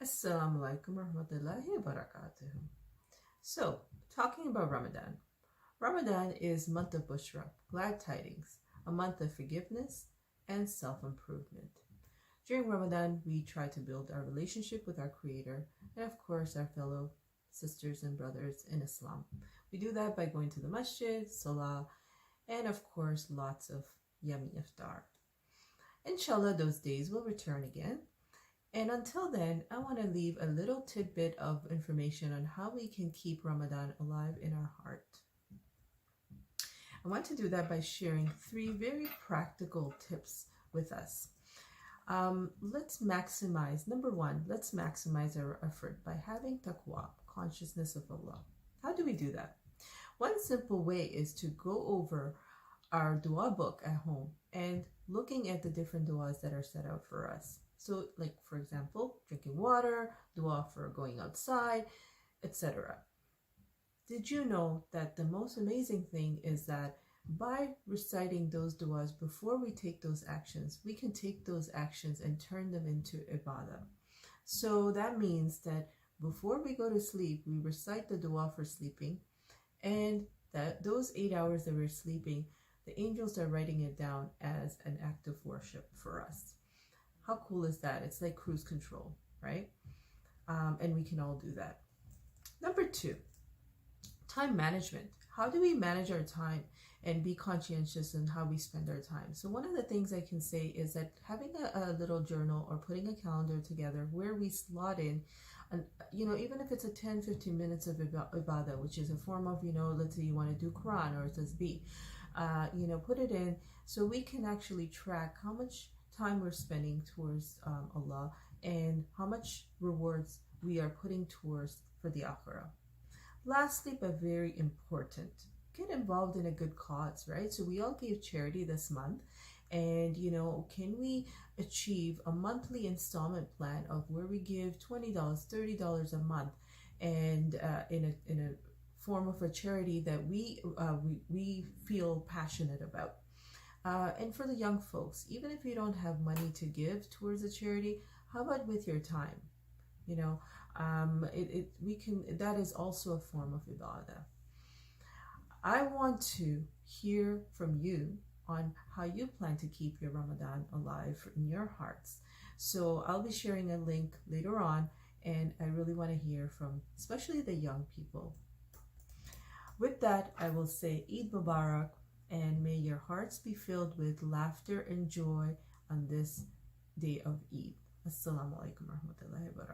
Assalamu alaikum warahmatullahi wabarakatuh. So, talking about Ramadan. Ramadan is month of Bushra, glad tidings, a month of forgiveness and self-improvement. During Ramadan, we try to build our relationship with our Creator and, of course, our fellow sisters and brothers in Islam. We do that by going to the masjid, salah, and, of course, lots of yummy iftar. Inshallah, those days will return again. And until then, I want to leave a little tidbit of information on how we can keep Ramadan alive in our heart. I want to do that by sharing 3 very practical tips with us. Let's maximize, number 1, let's maximize our effort by having taqwa, consciousness of Allah. How do we do that? One simple way is to go over our dua book at home and looking at the different duas that are set out for us. So, like, for example, drinking water, dua for going outside, etc. Did you know that the most amazing thing is that by reciting those duas before we take those actions, we can take those actions and turn them into ibadah. So that means that before we go to sleep, we recite the dua for sleeping, and that those 8 hours that we're sleeping, the angels are writing it down as an act of worship for us. How cool is that? It's like cruise control, right? And we can all do that. Number 2, time management. How do we manage our time and be conscientious in how we spend our time? So one of the things I can say is that having a little journal or putting a calendar together where we slot in, and even if it's a 10-15 minutes of ibadah, which is a form of, let's say you want to do Quran or tasbih, put it in so we can actually track how much time we're spending towards Allah and how much rewards we are putting towards for the akhirah. Lastly, but very important, get involved in a good cause, right? So we all gave charity this month, and can we achieve a monthly installment plan of where we give $20, $30 a month, and in a form of a charity that we feel passionate about. And for the young folks, even if you don't have money to give towards a charity, how about with your time? That is also a form of ibadah. I want to hear from you on how you plan to keep your Ramadan alive in your hearts. So I'll be sharing a link later on, and I really want to hear from especially the young people. With that, I will say Eid Mubarak, and may your hearts be filled with laughter and joy on this day of Eid. Assalamu alaikum warahmatullahi wabarakatuh.